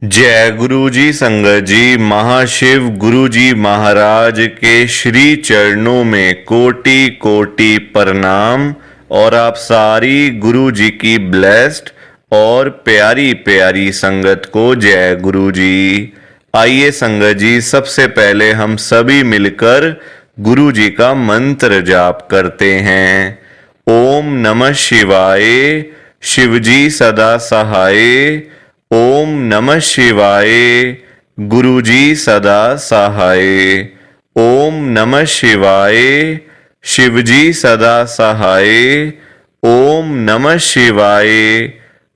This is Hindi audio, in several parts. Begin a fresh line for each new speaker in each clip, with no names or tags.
जय गुरु जी। संगत जी, महाशिव गुरु जी महाराज के श्री चरणों में कोटि कोटि प्रणाम। और आप सारी गुरु जी की ब्लेस्ड और प्यारी प्यारी संगत को जय गुरु जी। आइए संगत जी, सबसे पहले हम सभी मिलकर गुरु जी का मंत्र जाप करते हैं। ओम नमः शिवाय, शिवजी सदा सहाय। ओम नमः शिवाय, गुरुजी सदा सहाय। ओम नमः शिवाय, शिवजी सदा सहाय। ओम नमः शिवाय,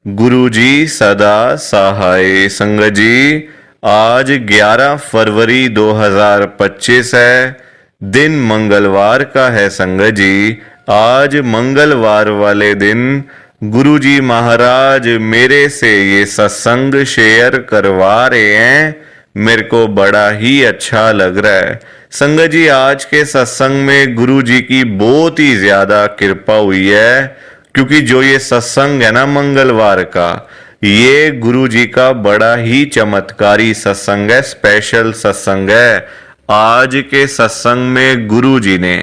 गुरुजी सदा सहाय। संगत जी, आज 11 फरवरी 2025 है, दिन मंगलवार का है। संगत जी, आज मंगलवार वाले दिन गुरु जी महाराज मेरे से ये सत्संग शेयर करवा रहे हैं। मेरे को बड़ा ही अच्छा लग रहा है। संगत जी, आज के सत्संग में गुरु जी की बहुत ही ज्यादा कृपा हुई है, क्योंकि जो ये सत्संग है ना मंगलवार का, ये गुरु जी का बड़ा ही चमत्कारी सत्संग है, स्पेशल सत्संग है। आज के सत्संग में गुरु जी ने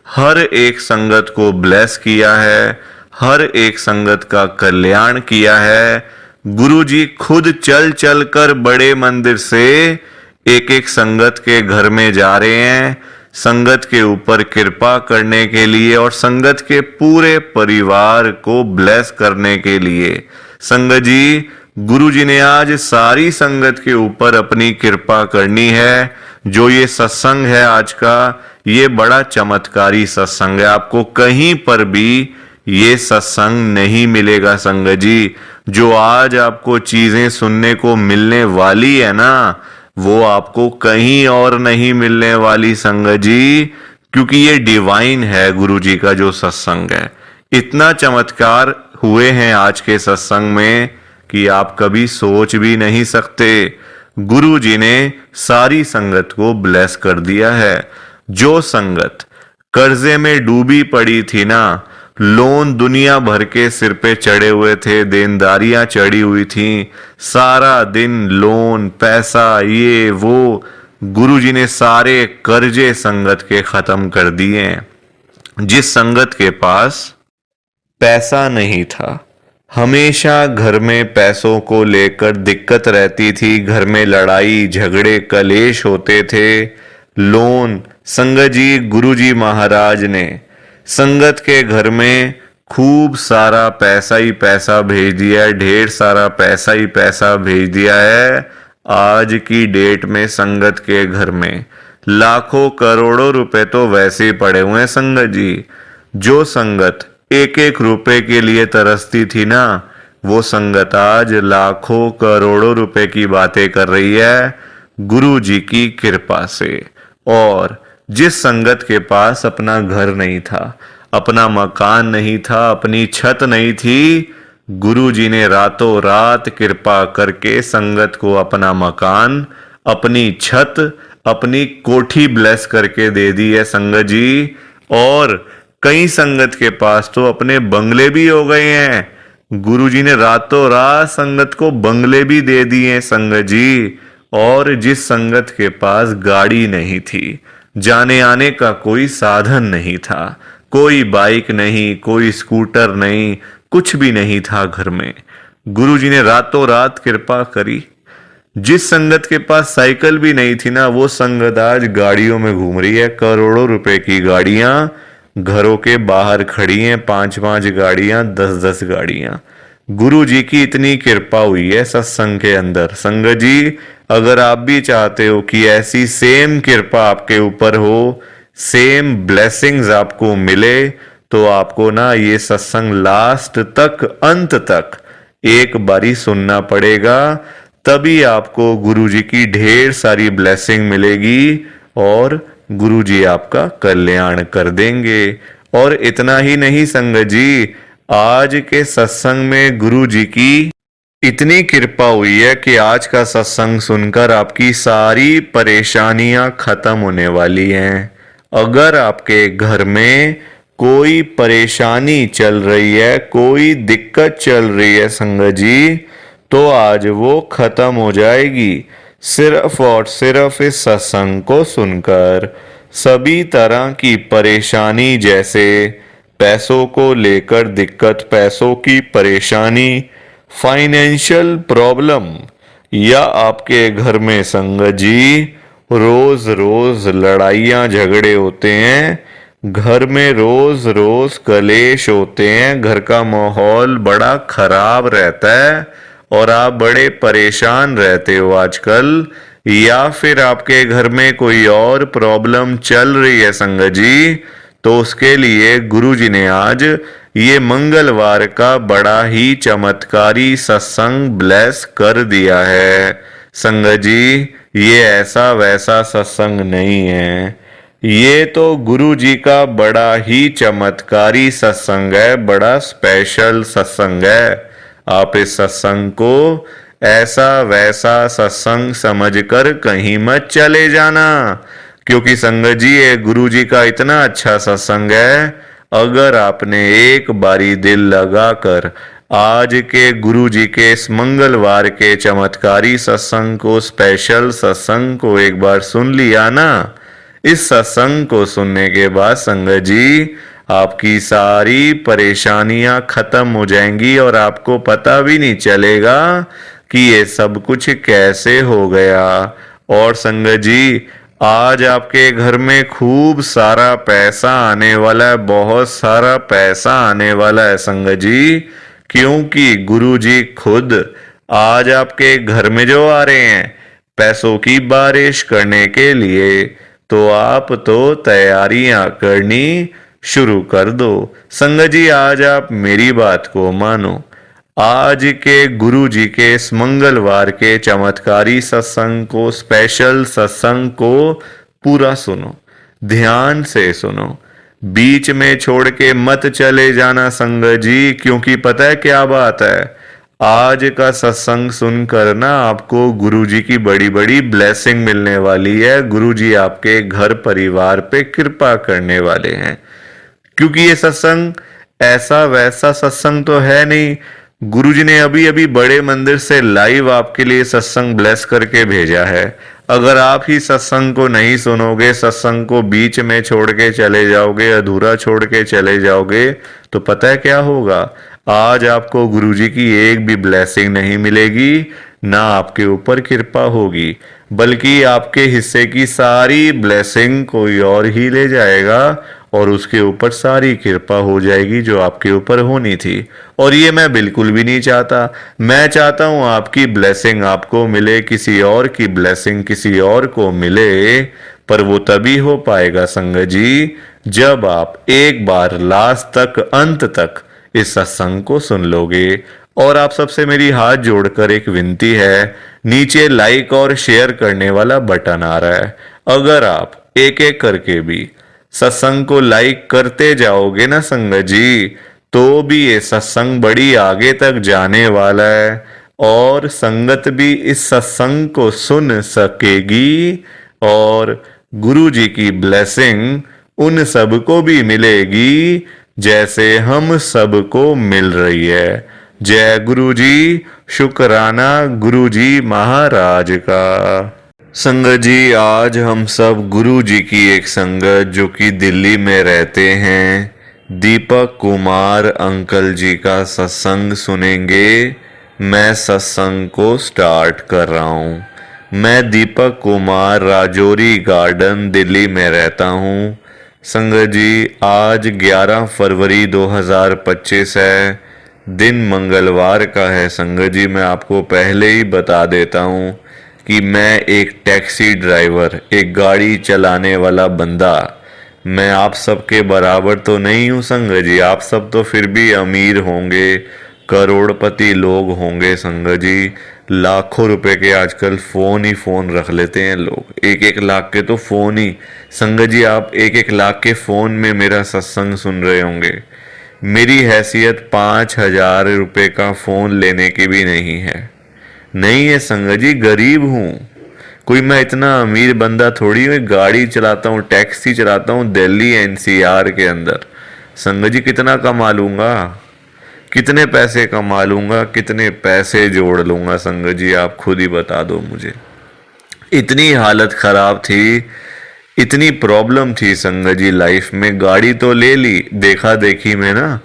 हर एक संगत को ब्लेस किया है, हर एक संगत का कल्याण किया है। गुरु जी खुद चल चल कर बड़े मंदिर से एक एक संगत के घर में जा रहे हैं, संगत के ऊपर कृपा करने के लिए और संगत के पूरे परिवार को ब्लेस करने के लिए। संगत जी, गुरु जी ने आज सारी संगत के ऊपर अपनी कृपा करनी है। जो ये सत्संग है आज का, ये बड़ा चमत्कारी सत्संग है। आपको कहीं पर भी ये सत्संग नहीं मिलेगा संगत जी। जो आज आपको चीजें सुनने को मिलने वाली है ना, वो आपको कहीं और नहीं मिलने वाली संगत जी, क्योंकि ये डिवाइन है गुरु जी का जो सत्संग है। इतना चमत्कार हुए हैं आज के सत्संग में कि आप कभी सोच भी नहीं सकते। गुरु जी ने सारी संगत को ब्लेस कर दिया है। जो संगत कर्जे में डूबी पड़ी थी ना, लोन दुनिया भर के सिर पे चढ़े हुए थे, देनदारियां चढ़ी हुई थी, सारा दिन लोन पैसा ये वो, गुरुजी ने सारे कर्जे संगत के खत्म कर दिए हैं। जिस संगत के पास पैसा नहीं था, हमेशा घर में पैसों को लेकर दिक्कत रहती थी, घर में लड़ाई झगड़े कलेश होते थे, लोन, संगत जी गुरुजी महाराज ने संगत के घर में खूब सारा पैसा ही पैसा भेज दिया है, ढेर सारा पैसा ही पैसा भेज दिया है। आज की डेट में संगत के घर में लाखों करोड़ों रुपए तो वैसे ही पड़े हुए हैं संगत जी। जो संगत एक एक रुपए के लिए तरसती थी ना, वो संगत आज लाखों करोड़ों रुपए की बातें कर रही है गुरु जी की कृपा से। और जिस संगत के पास अपना घर नहीं था, अपना मकान नहीं था, अपनी छत नहीं थी, गुरु जी ने रातों रात कृपा करके संगत को अपना मकान, अपनी छत, अपनी कोठी ब्लेस करके दे दी है संगत जी। और कई संगत के पास तो अपने बंगले भी हो गए हैं। गुरु जी ने रातों रात संगत को बंगले भी दे दिए हैं संगत जी। और जिस संगत के पास गाड़ी नहीं थी, जाने आने का कोई साधन नहीं था, कोई बाइक नहीं, कोई स्कूटर नहीं, कुछ भी नहीं था घर में, गुरुजी ने रातों रात कृपा करी। जिस संगत के पास साइकिल भी नहीं थी ना, वो संगत आज गाड़ियों में घूम रही है। करोड़ों रुपए की गाड़ियां घरों के बाहर खड़ी हैं, 5-5 गाड़ियां, 10-10 गाड़ियां। गुरु जी की इतनी कृपा हुई है सत्संग के अंदर। संगत जी, अगर आप भी चाहते हो कि ऐसी सेम कृपा आपके ऊपर हो, सेम ब्लेसिंग्स आपको मिले, तो आपको ना ये सत्संग लास्ट तक, अंत तक एक बारी सुनना पड़ेगा। तभी आपको गुरु जी की ढेर सारी ब्लेसिंग मिलेगी और गुरु जी आपका कल्याण कर देंगे। और इतना ही नहीं संगत जी, आज के सत्संग में गुरु जी की इतनी कृपा हुई है कि आज का सत्संग सुनकर आपकी सारी परेशानियां खत्म होने वाली हैं। अगर आपके घर में कोई परेशानी चल रही है, कोई दिक्कत चल रही है संगत जी, तो आज वो खत्म हो जाएगी सिर्फ और सिर्फ इस सत्संग को सुनकर। सभी तरह की परेशानी, जैसे पैसों को लेकर दिक्कत, पैसों की परेशानी, फाइनेंशियल प्रॉब्लम, या आपके घर में संगत जी रोज रोज लड़ाइयाँ झगड़े होते हैं, घर में रोज रोज कलेश होते हैं, घर का माहौल बड़ा खराब रहता है और आप बड़े परेशान रहते हो आजकल, या फिर आपके घर में कोई और प्रॉब्लम चल रही है संगत जी, तो उसके लिए गुरुजी ने आज ये मंगलवार का बड़ा ही चमत्कारी सत्संग ब्लेस कर दिया है। संगत जी, ये ऐसा वैसा सत्संग नहीं है, ये तो गुरु जी का बड़ा ही चमत्कारी सत्संग है, बड़ा स्पेशल सत्संग है। आप इस सत्संग को ऐसा वैसा सत्संग समझकर कहीं मत चले जाना, क्योंकि संगत जी ये गुरु जी का इतना अच्छा सत्संग है, अगर आपने एक बारी दिल लगाकर आज के गुरु जी के इस मंगलवार के चमत्कारी सत्संग को, स्पेशल सत्संग को एक बार सुन लिया ना, इस सत्संग को सुनने के बाद संगत जी आपकी सारी परेशानियां खत्म हो जाएंगी और आपको पता भी नहीं चलेगा कि ये सब कुछ कैसे हो गया। और संगत जी आज आपके घर में खूब सारा पैसा आने वाला है, बहुत सारा पैसा आने वाला है संगत जी, क्योंकि गुरु जी खुद आज आपके घर में जो आ रहे हैं पैसों की बारिश करने के लिए, तो आप तो तैयारियां करनी शुरू कर दो। संगत जी आज आप मेरी बात को मानो, आज के गुरु जी के इस मंगलवार के चमत्कारी सत्संग को, स्पेशल सत्संग को पूरा सुनो, ध्यान से सुनो, बीच में छोड़ के मत चले जाना संगत जी, क्योंकि पता है क्या बात है, आज का सत्संग सुनकर ना आपको गुरुजी की बड़ी बड़ी ब्लेसिंग मिलने वाली है। गुरुजी आपके घर परिवार पे कृपा करने वाले हैं, क्योंकि ये सत्संग ऐसा वैसा सत्संग तो है नहीं। गुरुजी ने अभी अभी बड़े मंदिर से लाइव आपके लिए सत्संग ब्लेस करके भेजा है। अगर आप ही सत्संग को नहीं सुनोगे, सत्संग को बीच में छोड़ के चले जाओगे, अधूरा छोड़ के चले जाओगे, तो पता है क्या होगा, आज आपको गुरुजी की एक भी ब्लेसिंग नहीं मिलेगी, ना आपके ऊपर कृपा होगी, बल्कि आपके हिस्से की सारी ब्लेसिंग कोई और ही ले जाएगा और उसके ऊपर सारी कृपा हो जाएगी जो आपके ऊपर होनी थी। और ये मैं बिल्कुल भी नहीं चाहता। मैं चाहता हूं आपकी ब्लेसिंग आपको मिले, किसी और की ब्लेसिंग किसी और को मिले, पर वो तभी हो पाएगा संगत जी जब आप एक बार लास्ट तक, अंत तक इस सत्संग को सुन लोगे। और आप सबसे मेरी हाथ जोड़कर एक विनती है, नीचे लाइक और शेयर करने वाला बटन आ रहा है, अगर आप एक एक करके भी सत्संग को लाइक करते जाओगे ना संगत जी, तो भी ये सत्संग बड़ी आगे तक जाने वाला है और संगत भी इस सत्संग को सुन सकेगी और गुरु जी की ब्लेसिंग उन सबको भी मिलेगी जैसे हम सबको मिल रही है। जय गुरु जी, शुक्राना गुरु जी महाराज का। संगत जी आज हम सब गुरु जी की एक संगत जो कि दिल्ली में रहते हैं, दीपक कुमार अंकल जी का सत्संग सुनेंगे। मैं सत्संग को स्टार्ट कर रहा हूँ। मैं दीपक कुमार राजौरी गार्डन दिल्ली में रहता हूँ। संगत जी आज 11 फरवरी 2025 है, दिन मंगलवार का है। संगत जी मैं आपको पहले ही बता देता हूँ कि मैं एक टैक्सी ड्राइवर, एक गाड़ी चलाने वाला बंदा, मैं आप सबके बराबर तो नहीं हूँ संगत जी। आप सब तो फिर भी अमीर होंगे, करोड़पति लोग होंगे संगत जी। लाखों रुपए के आजकल फ़ोन ही फ़ोन रख लेते हैं लोग, 1-1 लाख के तो फ़ोन ही। संगत जी आप 1-1 लाख के फ़ोन में मेरा सत्संग सुन रहे होंगे। मेरी हैसियत 5,000 रुपये का फ़ोन लेने की भी नहीं है। नहीं है संगत जी, गरीब हूँ, कोई मैं इतना अमीर बंदा थोड़ी हूँ। गाड़ी चलाता हूँ, टैक्सी चलाता हूँ दिल्ली NCR के अंदर। संगत जी कितना कमा लूँगा, कितने पैसे कमा लूँगा, कितने पैसे जोड़ लूँगा संगत जी, आप खुद ही बता दो मुझे। इतनी हालत ख़राब थी, इतनी प्रॉब्लम थी संगत जी लाइफ में। गाड़ी तो ले ली देखा देखी में ना,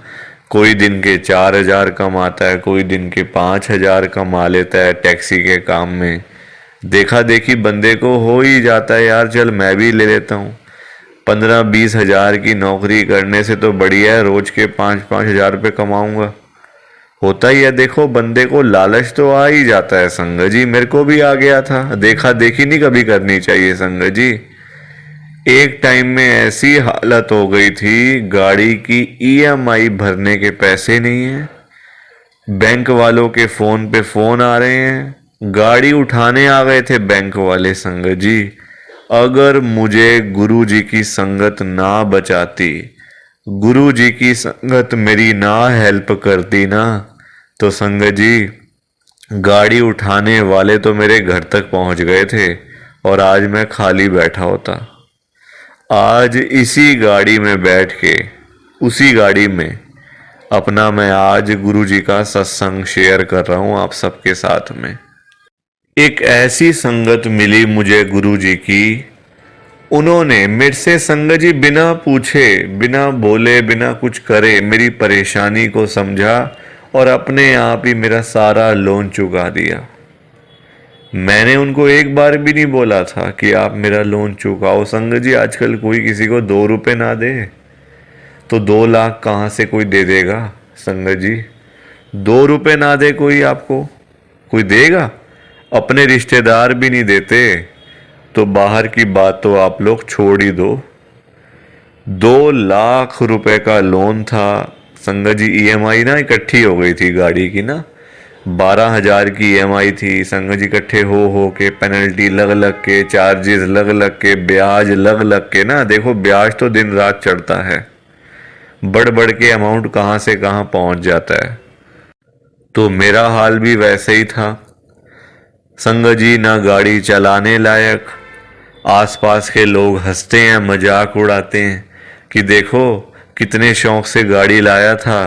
कोई दिन के 4,000 कमाता है, कोई दिन के 5,000 कमा लेता है टैक्सी के काम में। देखा देखी बंदे को हो ही जाता है यार, चल मैं भी ले लेता हूँ। 15-20 हज़ार की नौकरी करने से तो बढ़िया है रोज के 5-5 हज़ार रुपये कमाऊंगा। होता ही है, देखो बंदे को लालच तो आ ही जाता है संगत जी, मेरे को भी आ गया था। देखा देखी नहीं कभी करनी चाहिए संगत जी। एक टाइम में ऐसी हालत हो गई थी, गाड़ी की ईएमआई भरने के पैसे नहीं है, बैंक वालों के फोन पे फोन आ रहे हैं, गाड़ी उठाने आ गए थे बैंक वाले संगत जी। अगर मुझे गुरु जी की संगत ना बचाती, गुरु जी की संगत मेरी ना हेल्प करती ना, तो संगत जी गाड़ी उठाने वाले तो मेरे घर तक पहुंच गए थे और आज मैं खाली बैठा होता। आज इसी गाड़ी में बैठ के, उसी गाड़ी में अपना मैं आज गुरु जी का सत्संग शेयर कर रहा हूं आप सबके साथ में। एक ऐसी संगत मिली मुझे गुरु जी की, उन्होंने मेरे से संगत जी बिना पूछे, बिना बोले, बिना कुछ करे मेरी परेशानी को समझा और अपने आप ही मेरा सारा लोन चुका दिया। मैंने उनको एक बार भी नहीं बोला था कि आप मेरा लोन चुकाओ। संगत जी आजकल कोई किसी को 2 रुपए ना दे तो 2 लाख कहाँ से कोई दे देगा संगत जी। 2 रुपए ना दे कोई आपको, कोई देगा? अपने रिश्तेदार भी नहीं देते तो बाहर की बात तो आप लोग छोड़ ही दो। 2 लाख रुपए का लोन था संगत जी। ईएमआई ना इकट्ठी हो गई थी गाड़ी की ना, 12,000 की ईएमआई थी संगत जी। इकट्ठे हो के पेनल्टी लग लग के, चार्जेस लग लग के, ब्याज लग लग के ना, देखो ब्याज तो दिन रात चढ़ता है, बढ़ बढ़ के अमाउंट कहाँ से कहाँ पहुंच जाता है। तो मेरा हाल भी वैसे ही था संगत जी, ना गाड़ी चलाने लायक। आसपास के लोग हंसते हैं, मजाक उड़ाते हैं कि देखो कितने शौक से गाड़ी लाया था,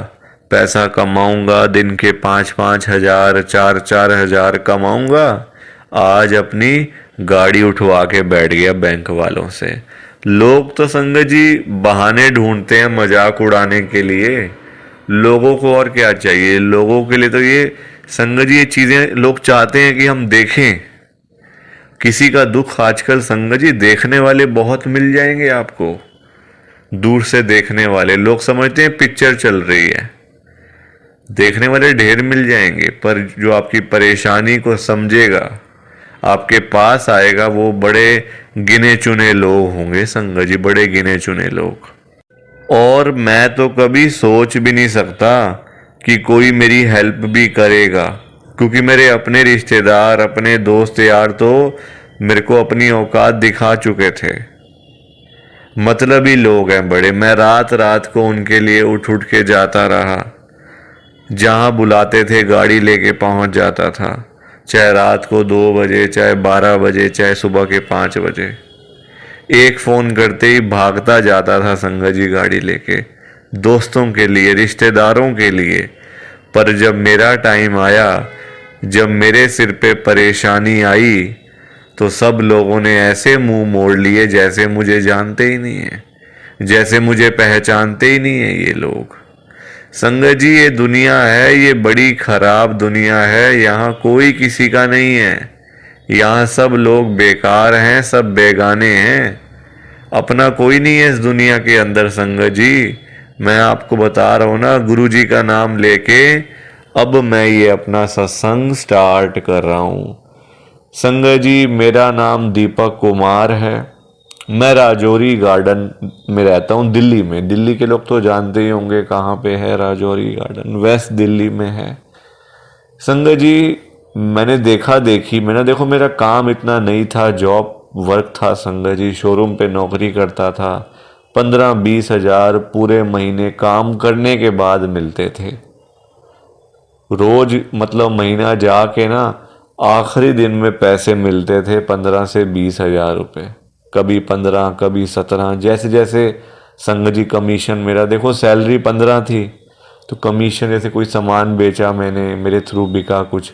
पैसा कमाऊंगा, दिन के 5-5 हज़ार, 4-4 हज़ार कमाऊंगा, आज अपनी गाड़ी उठवा के बैठ गया बैंक वालों से। लोग तो संगत जी बहाने ढूंढते हैं मजाक उड़ाने के लिए। लोगों को और क्या चाहिए, लोगों के लिए तो ये संगत जी ये चीजें लोग चाहते हैं कि हम देखें। किसी का दुख आजकल संगत जी देखने वाले बहुत मिल जाएंगे आपको, दूर से देखने वाले। लोग समझते हैं पिक्चर चल रही है, देखने वाले ढेर मिल जाएंगे, पर जो आपकी परेशानी को समझेगा, आपके पास आएगा, वो बड़े गिने चुने लोग होंगे संगत जी, बड़े गिने चुने लोग। और मैं तो कभी सोच भी नहीं सकता कि कोई मेरी हेल्प भी करेगा, क्योंकि मेरे अपने रिश्तेदार, अपने दोस्त यार तो मेरे को अपनी औकात दिखा चुके थे। मतलबी लोग हैं बड़े। मैं रात रात को उनके लिए उठ उठ के जाता रहा, जहां बुलाते थे गाड़ी लेके पहुंच जाता था, चाहे रात को 2 बजे, चाहे 12 बजे, चाहे सुबह के 5 बजे। एक फोन करते ही भागता जाता था संगत जी गाड़ी लेके, दोस्तों के लिए, रिश्तेदारों के लिए। पर जब मेरा टाइम आया, जब मेरे सिर पे परेशानी आई, तो सब लोगों ने ऐसे मुंह मोड़ लिए जैसे मुझे जानते ही नहीं है, जैसे मुझे पहचानते ही नहीं है ये लोग। संगत जी ये दुनिया है, ये बड़ी खराब दुनिया है, यहाँ कोई किसी का नहीं है। यहाँ सब लोग बेकार हैं, सब बेगाने हैं, अपना कोई नहीं है इस दुनिया के अंदर संगत जी। मैं आपको बता रहा हूँ ना, गुरु जी का नाम लेके अब मैं ये अपना सत्संग स्टार्ट कर रहा हूँ। संगत जी मेरा नाम दीपक कुमार है, मैं राजौरी गार्डन में रहता हूँ, दिल्ली में। दिल्ली के लोग तो जानते ही होंगे कहाँ पे है राजौरी गार्डन, वेस्ट दिल्ली में है। संगत जी मैंने देखा देखी में ना, देखो मेरा काम इतना नहीं था, जॉब वर्क था संगत जी, शोरूम पे नौकरी करता था। 15-20 हज़ार पूरे महीने काम करने के बाद मिलते थे रोज, मतलब महीना जाके ना आखिरी दिन में पैसे मिलते थे 15 से 20 हज़ार रुपये, कभी 15, कभी 17, जैसे जैसे संगत जी कमीशन मेरा, देखो सैलरी 15 थी, तो कमीशन, जैसे कोई सामान बेचा मैंने, मेरे थ्रू बिका कुछ,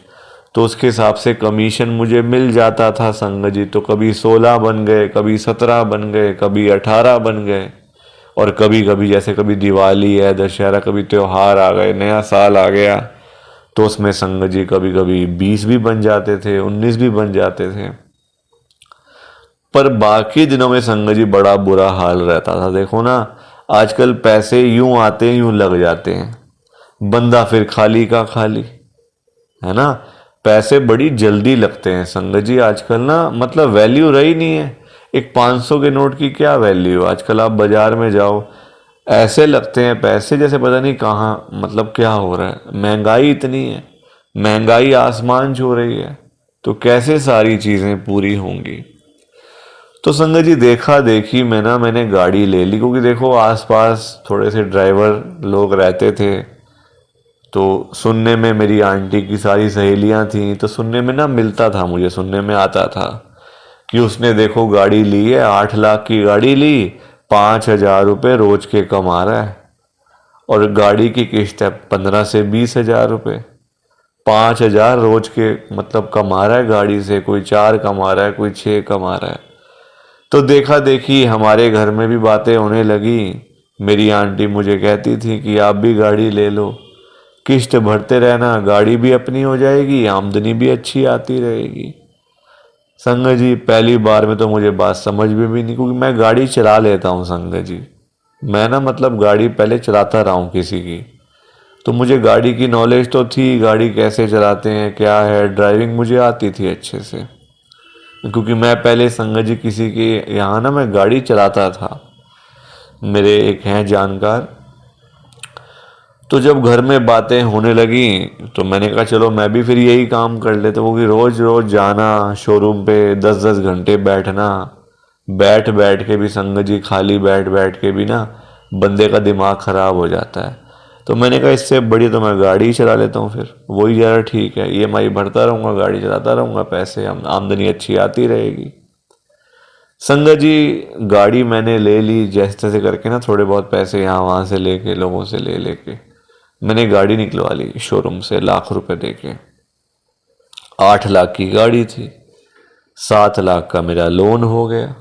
तो उसके हिसाब से कमीशन मुझे मिल जाता था संगत जी। तो कभी 16 बन गए, कभी 17 बन गए, कभी 18 बन गए, और कभी कभी जैसे कभी दिवाली है, दशहरा, कभी त्योहार आ गए, नया साल आ गया, तो उसमें संगत जी कभी कभी 20 भी बन जाते थे, 19 भी बन जाते थे। पर बाकी दिनों में संगत जी बड़ा बुरा हाल रहता था। देखो ना, आजकल पैसे यूं आते हैं यूं लग जाते हैं, बंदा फिर खाली का खाली, है ना। पैसे बड़ी जल्दी लगते हैं संगत जी आजकल ना, मतलब वैल्यू रही नहीं है। एक 500 के नोट की क्या वैल्यू, आजकल आप बाजार में जाओ, ऐसे लगते हैं पैसे जैसे पता नहीं कहाँ, मतलब क्या हो रहा है। महंगाई इतनी है, महंगाई आसमान छू रही है, तो कैसे सारी चीज़ें पूरी होंगी। तो संगत जी देखा देखी में ना मैंने गाड़ी ले ली, क्योंकि देखो आसपास थोड़े से ड्राइवर लोग रहते थे, तो सुनने में मेरी आंटी की सारी सहेलियां थीं, तो सुनने में ना मिलता था, मुझे सुनने में आता था कि उसने देखो गाड़ी ली है, 8 लाख की गाड़ी ली, 5,000 रुपये रोज के कमा रहा है, और गाड़ी की किस्त है 15 से 20 हजार रुपये। 5,000 रोज के मतलब कमा रहा है गाड़ी से, कोई 4 कमा रहा है, कोई 6 कमा रहा है। तो देखा देखी हमारे घर में भी बातें होने लगी। मेरी आंटी मुझे कहती थी कि आप भी गाड़ी ले लो, किस्त भरते रहना, गाड़ी भी अपनी हो जाएगी, आमदनी भी अच्छी आती रहेगी। संगत जी पहली बार में तो मुझे बात समझ में भी नहीं, क्योंकि मैं गाड़ी चला लेता हूँ संगत जी। मैं ना मतलब गाड़ी पहले चलाता रहा हूँ किसी की, तो मुझे गाड़ी की नॉलेज तो थी, गाड़ी कैसे चलाते हैं क्या है, ड्राइविंग मुझे आती थी अच्छे से, क्योंकि मैं पहले संगत जी किसी के यहाँ ना मैं गाड़ी चलाता था, मेरे एक हैं जानकार। तो जब घर में बातें होने लगी तो मैंने कहा चलो मैं भी फिर यही काम कर लेता हूँ, क्योंकि रोज रोज जाना शोरूम पे, 10-10 घंटे बैठना, बैठ बैठ के भी संगत जी, खाली बैठ बैठ के भी ना बंदे का दिमाग खराब हो जाता है। तो मैंने कहा इससे बड़ी तो मैं गाड़ी ही चला लेता हूँ, फिर वही ज़्यादा ठीक है, EMI भरता रहूँगा, गाड़ी चलाता रहूँगा, पैसे आमदनी अच्छी आती रहेगी। संगत जी गाड़ी मैंने ले ली जैसे तैसे करके ना, थोड़े बहुत पैसे यहाँ वहाँ से लेके, लोगों से ले लेके मैंने गाड़ी निकलवा ली शोरूम से, लाख रुपए देके। 8 लाख की गाड़ी थी, 7 लाख का मेरा लोन हो गया।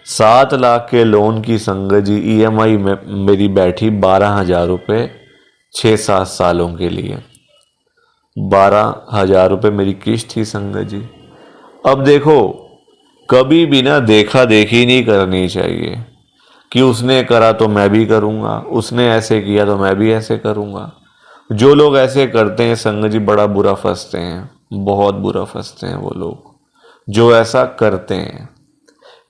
7 लाख के लोन की संगत जी EMI में मेरी बैठी 12,000 रुपये, 6-7 सालों के लिए। 12,000 रुपये मेरी किस्त थी संगत जी। अब देखो, कभी भी ना देखा देखी नहीं करनी चाहिए कि उसने करा तो मैं भी करूँगा, उसने ऐसे किया तो मैं भी ऐसे करूँगा। जो लोग ऐसे करते हैं संगत जी बड़ा बुरा फंसते हैं, बहुत बुरा फंसते हैं वो लोग जो ऐसा करते हैं।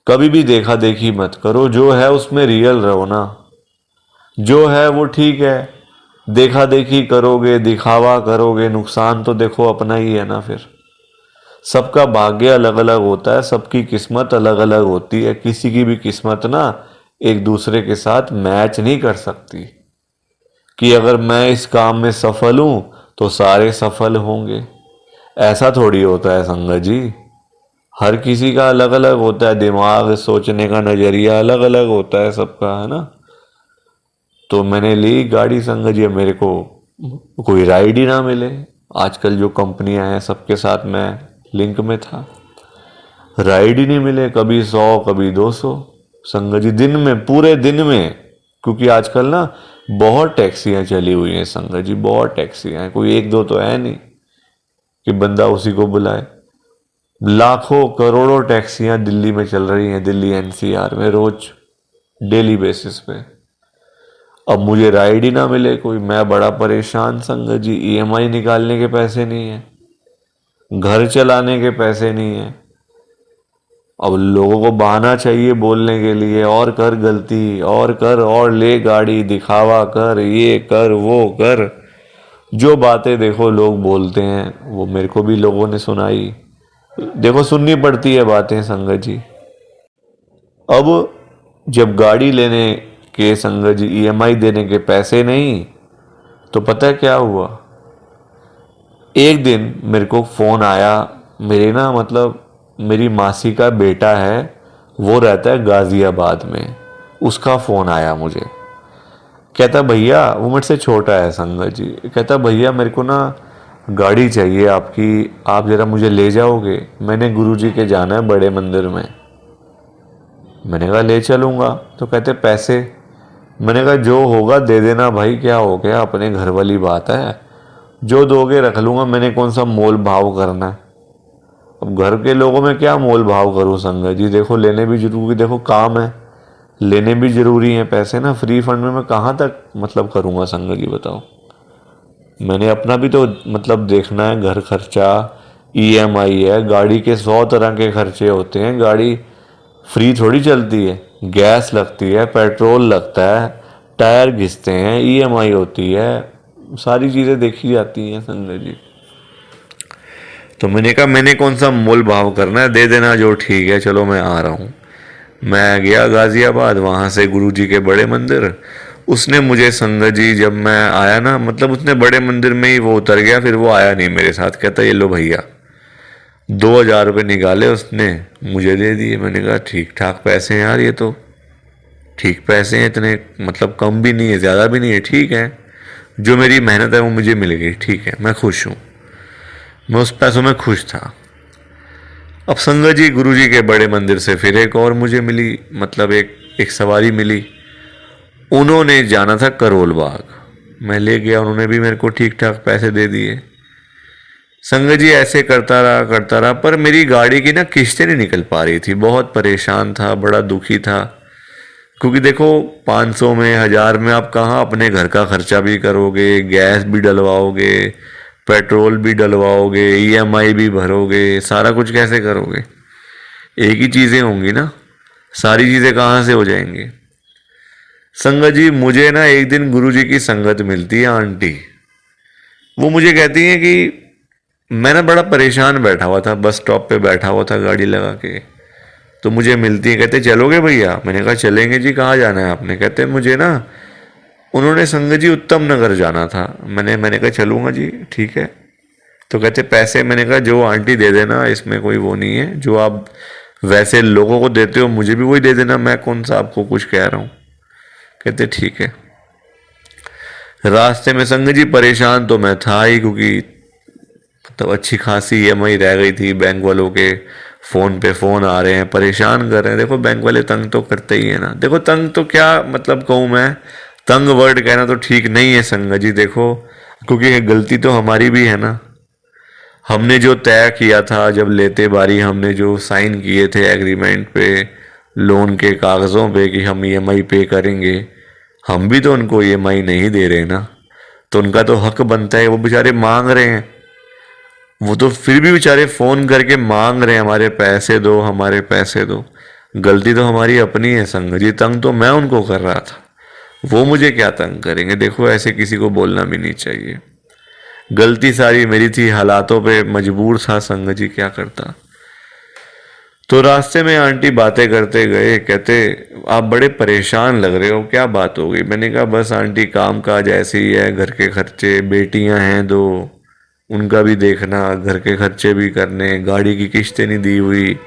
कभी भी देखा देखी मत करो, जो है उसमें रियल रहो ना, जो है वो ठीक है। देखा देखी करोगे, दिखावा करोगे, नुकसान तो देखो अपना ही है ना। फिर सबका भाग्य अलग अलग होता है, सबकी किस्मत अलग अलग होती है, किसी की भी किस्मत ना एक दूसरे के साथ मैच नहीं कर सकती कि अगर मैं इस काम में सफल हूं तो सारे सफल होंगे। ऐसा थोड़ी होता है संगत जी। हर किसी का अलग अलग होता है, दिमाग, सोचने का नजरिया अलग अलग होता है सबका, है ना। तो मैंने ली गाड़ी संगत जी, मेरे को कोई राइड ही ना मिले। आजकल जो कंपनियां हैं सबके साथ मैं लिंक में था, राइड ही नहीं मिले, कभी 100 कभी 200 संगत जी, दिन में, पूरे दिन में। क्योंकि आजकल ना बहुत टैक्सियां चली हुई हैं संगत जी, बहुत टैक्सियां हैं, कोई एक दो तो है नहीं कि बंदा उसी को बुलाए। लाखों करोड़ों टैक्सियां दिल्ली में चल रही हैं, दिल्ली NCR में रोज, डेली बेसिस पे। अब मुझे राइड ही ना मिले कोई, मैं बड़ा परेशान संगत जी। EMI निकालने के पैसे नहीं है, घर चलाने के पैसे नहीं है। अब लोगों को बहाना चाहिए बोलने के लिए, और कर गलती, और कर, और ले गाड़ी, दिखावा कर, ये कर वो कर। जो बातें देखो लोग बोलते हैं वो मेरे को भी लोगों ने सुनाई, देखो सुननी पड़ती है बातें संगत जी। अब जब गाड़ी लेने के संगत जी EMI देने के पैसे नहीं, तो पता है क्या हुआ। एक दिन मेरे को फोन आया, मेरे ना मतलब मेरी मासी का बेटा है, वो रहता है गाजियाबाद में, उसका फोन आया मुझे। कहता भैया, वो मेरे से छोटा है संगत जी, कहता भैया मेरे को ना गाड़ी चाहिए आपकी, आप ज़रा मुझे ले जाओगे, मैंने गुरुजी के जाना है बड़े मंदिर में। मैंने कहा ले चलूँगा। तो कहते पैसे। मैंने कहा जो होगा दे देना भाई, क्या हो गया, अपने घर वाली बात है, जो दोगे रख लूँगा, मैंने कौन सा मोल भाव करना है। अब घर के लोगों में क्या मोल भाव करूँ संगत जी, देखो लेने भी जरूरी, देखो काम है, लेने भी जरूरी है पैसे ना, फ्री फंड में मैं कहाँ तक मतलब करूँगा संगत जी बताओ। मैंने अपना भी तो मतलब देखना है, घर खर्चा, ईएमआई है, गाड़ी के 100 तरह के खर्चे होते हैं, गाड़ी फ्री थोड़ी चलती है, गैस लगती है, पेट्रोल लगता है, टायर घिसते हैं, ईएमआई होती है, सारी चीज़ें देखी जाती हैं संजय जी। तो मैंने कहा मैंने कौन सा मोल भाव करना है, दे देना जो ठीक है, चलो मैं आ रहा हूँ। मैं गया गाज़ियाबाद, वहाँ से गुरुजी के बड़े मंदिर। उसने मुझे संगत जी जब मैं आया ना, मतलब उसने बड़े मंदिर में ही वो उतर गया, फिर वो आया नहीं मेरे साथ। कहता ये लो भैया, 2,000 रुपये निकाले उसने, मुझे दे दिए। मैंने कहा ठीक ठाक पैसे हैं यार, ये तो ठीक पैसे हैं, इतने मतलब कम भी नहीं है ज़्यादा भी नहीं है, ठीक है, जो मेरी मेहनत है वो मुझे मिल गई, ठीक है, मैं खुश हूँ। मैं उस पैसों में खुश था। अब संगत जी गुरुजी के बड़े मंदिर से फिर एक और मुझे मिली, मतलब एक सवारी मिली। उन्होंने जाना था करोल बाग, मैं ले गया, उन्होंने भी मेरे को ठीक ठाक पैसे दे दिए। संगत जी ऐसे करता रहा, पर मेरी गाड़ी की ना किस्तें नहीं निकल पा रही थी। बहुत परेशान था, बड़ा दुखी था, क्योंकि देखो 500 में 1000 में आप कहाँ अपने घर का खर्चा भी करोगे, गैस भी डलवाओगे, पेट्रोल भी डलवाओगे, ईएमआई भी भरोगे, सारा कुछ कैसे करोगे। एक ही चीज़ें होंगी ना, सारी चीज़ें कहाँ से हो जाएंगी। संगत जी मुझे ना एक दिन गुरुजी की संगत मिलती है, आंटी। वो मुझे कहती हैं कि मैं ना बड़ा परेशान बैठा हुआ था, बस स्टॉप पे बैठा हुआ था गाड़ी लगा के, तो मुझे मिलती है, कहते चलोगे भैया। मैंने कहा चलेंगे जी, कहाँ जाना है आपने। कहते मुझे ना, उन्होंने संगत जी उत्तम नगर जाना था। मैंने कहा चलूँगा जी, ठीक है। तो कहते पैसे, मैंने कहा जो आंटी दे देना, इसमें कोई वो नहीं है, जो आप वैसे लोगों को देते हो मुझे भी वही दे देना, मैं कौन सा आपको कुछ कह रहा हूँ। कहते ठीक है। रास्ते में संगत जी परेशान तो मैं था ही, क्योंकि मतलब अच्छी खासी ईएमआई रह गई थी, बैंक वालों के फ़ोन पे फ़ोन आ रहे हैं, परेशान कर रहे हैं। देखो बैंक वाले तंग तो करते ही है ना, देखो तंग तो क्या मतलब कहूँ मैं, तंग वर्ड कहना तो ठीक नहीं है संगत जी। देखो क्योंकि गलती तो हमारी भी है ना, हमने जो तय किया था जब लेते बारी, हमने जो साइन किए थे एग्रीमेंट पे, लोन के कागज़ों पे कि हम ईएमआई पे करेंगे, हम भी तो उनको ईएमआई नहीं दे रहे ना, तो उनका तो हक बनता है, वो बेचारे मांग रहे हैं, वो तो फिर भी बेचारे फ़ोन करके मांग रहे हैं हमारे पैसे दो, हमारे पैसे दो। गलती तो हमारी अपनी है संग जी, तंग तो मैं उनको कर रहा था, वो मुझे क्या तंग करेंगे। देखो ऐसे किसी को बोलना भी नहीं चाहिए, गलती सारी मेरी थी, हालातों पे मजबूर था संग जी, क्या करता। तो रास्ते में आंटी बातें करते गए, कहते आप बड़े परेशान लग रहे हो, क्या बात हो गई। मैंने कहा बस आंटी काम काज ऐसे ही है, घर के खर्चे, बेटियां हैं दो, उनका भी देखना, घर के खर्चे भी करने, गाड़ी की किस्तें नहीं दी हुई,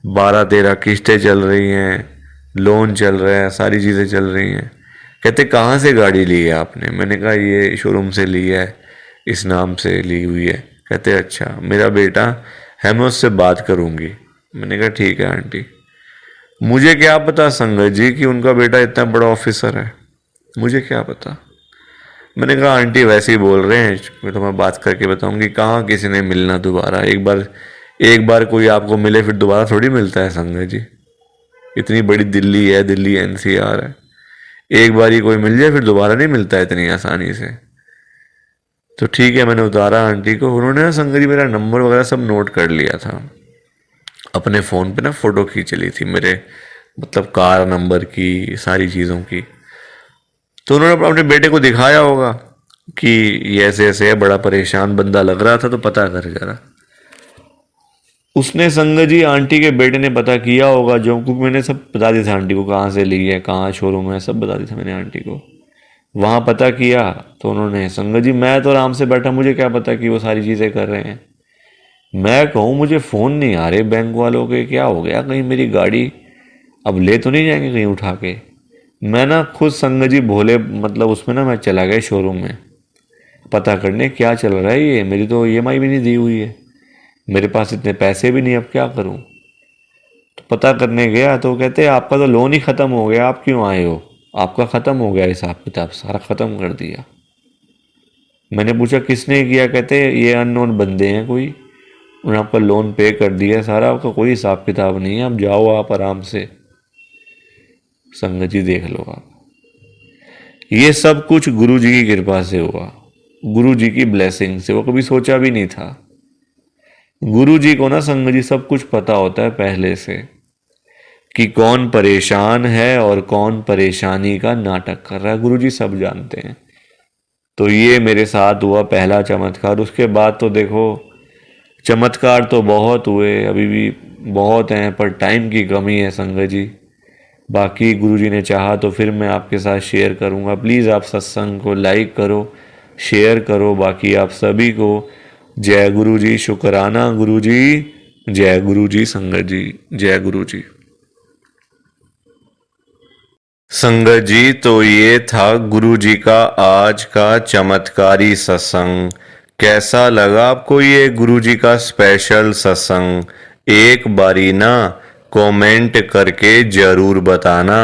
12-13 किस्तें चल रही हैं, लोन चल रहा है, सारी चीज़ें चल रही हैं। कहते कहाँ से गाड़ी ली है आपने। मैंने कहा ये शोरूम से ली है, इस नाम से ली हुई है। कहते अच्छा मेरा बेटा है, मैं उससे बात करूँगी। मैंने कहा ठीक है आंटी। मुझे क्या पता संगत जी कि उनका बेटा इतना बड़ा ऑफिसर है, मुझे क्या पता। मैंने कहा आंटी वैसे ही बोल रहे हैं, तो मैं बात करके बताऊंगी। कहाँ किसी ने मिलना दोबारा, एक बार कोई आपको मिले फिर दोबारा थोड़ी मिलता है संगत जी। इतनी बड़ी दिल्ली है, दिल्ली एनसीआर है, एक बार ही कोई मिल जाए फिर दोबारा नहीं मिलता है इतनी आसानी से। तो ठीक है, मैंने उतारा आंटी को। उन्होंने ना संगत जी मेरा नंबर वगैरह सब नोट कर लिया था, अपने फ़ोन पे ना फ़ोटो खींच ली थी मेरे, मतलब कार नंबर की, सारी चीज़ों की। तो उन्होंने अपने बेटे को दिखाया होगा कि ये ऐसे ऐसे है, बड़ा परेशान बंदा लग रहा था, तो पता कर जरा। उसने संगत जी आंटी के बेटे ने पता किया होगा, जो क्योंकि मैंने सब बता दिया था आंटी को, कहाँ से ली है, कहाँ शोरूम है, सब बता दिया था मैंने आंटी को। वहाँ पता किया तो उन्होंने, संगत जी मैं तो आराम से बैठा, मुझे क्या पता कि वो सारी चीज़ें कर रहे हैं। मैं कहूँ मुझे फ़ोन नहीं आ रहे बैंक वालों के, क्या हो गया, कहीं मेरी गाड़ी अब ले तो नहीं जाएंगे कहीं उठा के। मैं ना खुद संगत जी भोले मतलब उसमें ना मैं चला गया शोरूम में पता करने क्या चल रहा है। ये मेरी तो ईएमआई भी नहीं दी हुई है, मेरे पास इतने पैसे भी नहीं, अब क्या करूं। तो पता करने गया तो कहते आपका तो लोन ही ख़त्म हो गया, आप क्यों आए हो, आपका ख़त्म हो गया हिसाब किताब, सारा ख़त्म कर दिया। मैंने पूछा किसने किया, कहते ये अननोन बंदे हैं कोई, उन्होंने आपका लोन पे कर दिया सारा, आपका कोई हिसाब किताब नहीं है, अब जाओ आप आराम से। संगत जी देख लो आप, ये सब कुछ गुरु जी की कृपा से हुआ, गुरु जी की ब्लेसिंग से। वो कभी सोचा भी नहीं था। गुरु जी को ना संगत जी सब कुछ पता होता है पहले से, कि कौन परेशान है और कौन परेशानी का नाटक कर रहा है, गुरु जी सब जानते हैं। तो ये मेरे साथ हुआ पहला चमत्कार। उसके बाद तो देखो चमत्कार तो बहुत हुए, अभी भी बहुत हैं, पर टाइम की कमी है संगत जी। बाकी गुरुजी ने चाहा तो फिर मैं आपके साथ शेयर करूंगा। प्लीज़ आप सत्संग को लाइक करो, शेयर करो। बाकी आप सभी को जय गुरु जी, शुक्राना गुरु जी, जय गुरु जी संगत जी, जय गुरु जी। संगत जी तो ये था गुरु जी का आज का चमत्कारी सत्संग। कैसा लगा आपको ये गुरु जी का स्पेशल सत्संग? एक बारी ना कमेंट करके जरूर बताना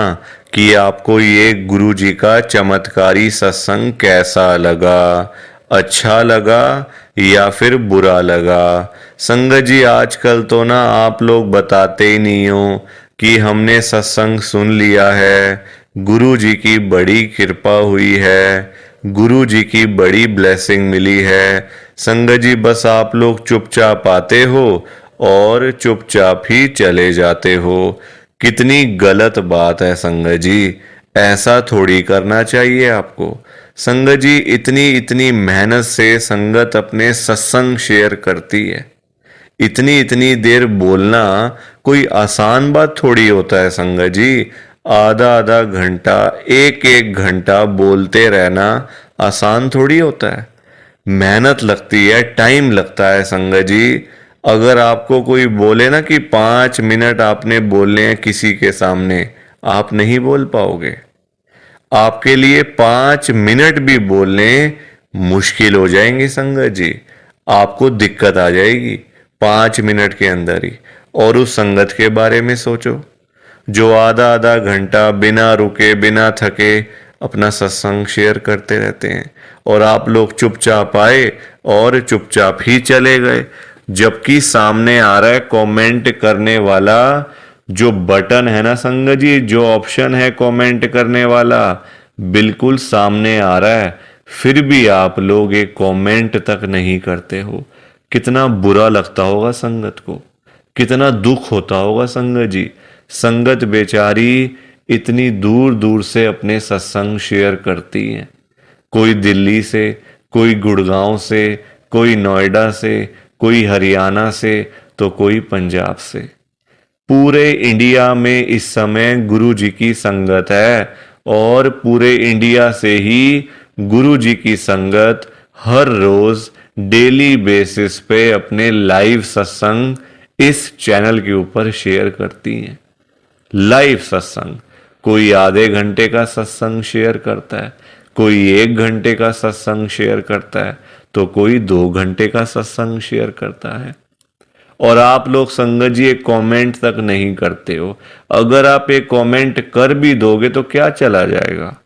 कि आपको ये गुरु जी का चमत्कारी सत्संग कैसा लगा, अच्छा लगा या फिर बुरा लगा। संगत जी आजकल तो ना आप लोग बताते ही नहीं हो कि हमने सत्संग सुन लिया है, गुरु जी की बड़ी कृपा हुई है, गुरु जी की बड़ी ब्लेसिंग मिली है। संगत जी बस आप लोग चुपचाप आते हो और चुपचाप ही चले जाते हो। कितनी गलत बात है संगत जी, ऐसा थोड़ी करना चाहिए आपको। संगत जी इतनी इतनी मेहनत से संगत अपने सत्संग शेयर करती है, इतनी इतनी देर बोलना कोई आसान बात थोड़ी होता है संगत जी। आधा आधा घंटा, एक एक घंटा बोलते रहना आसान थोड़ी होता है, मेहनत लगती है, टाइम लगता है संगत जी। अगर आपको कोई बोले ना कि 5 मिनट आपने बोलने हैं किसी के सामने, आप नहीं बोल पाओगे। आपके लिए 5 मिनट भी बोलने मुश्किल हो जाएंगे संगत जी, आपको दिक्कत आ जाएगी 5 मिनट के अंदर ही। और उस संगत के बारे में सोचो जो आधा आधा घंटा बिना रुके बिना थके अपना सत्संग शेयर करते रहते हैं, और आप लोग चुपचाप आए और चुपचाप ही चले गए। जबकि सामने आ रहा है कमेंट करने वाला जो बटन है ना संगत जी, जो ऑप्शन है कमेंट करने वाला, बिल्कुल सामने आ रहा है, फिर भी आप लोग एक कमेंट तक नहीं करते हो। कितना बुरा लगता होगा संगत को, कितना दुख होता होगा संगत जी। संगत बेचारी इतनी दूर दूर से अपने सत्संग शेयर करती है, कोई दिल्ली से, कोई गुड़गांव से, कोई नोएडा से, कोई हरियाणा से, तो कोई पंजाब से। पूरे इंडिया में इस समय गुरु जी की संगत है, और पूरे इंडिया से ही गुरु जी की संगत हर रोज डेली बेसिस पे अपने लाइव सत्संग इस चैनल के ऊपर शेयर करती हैं। लाइव सत्संग, कोई आधे घंटे का सत्संग शेयर करता है, कोई 1 घंटे का सत्संग शेयर करता है, तो कोई 2 घंटे का सत्संग शेयर करता है। और आप लोग संगत जी एक कमेंट तक नहीं करते हो। अगर आप एक कमेंट कर भी दोगे तो क्या चला जाएगा,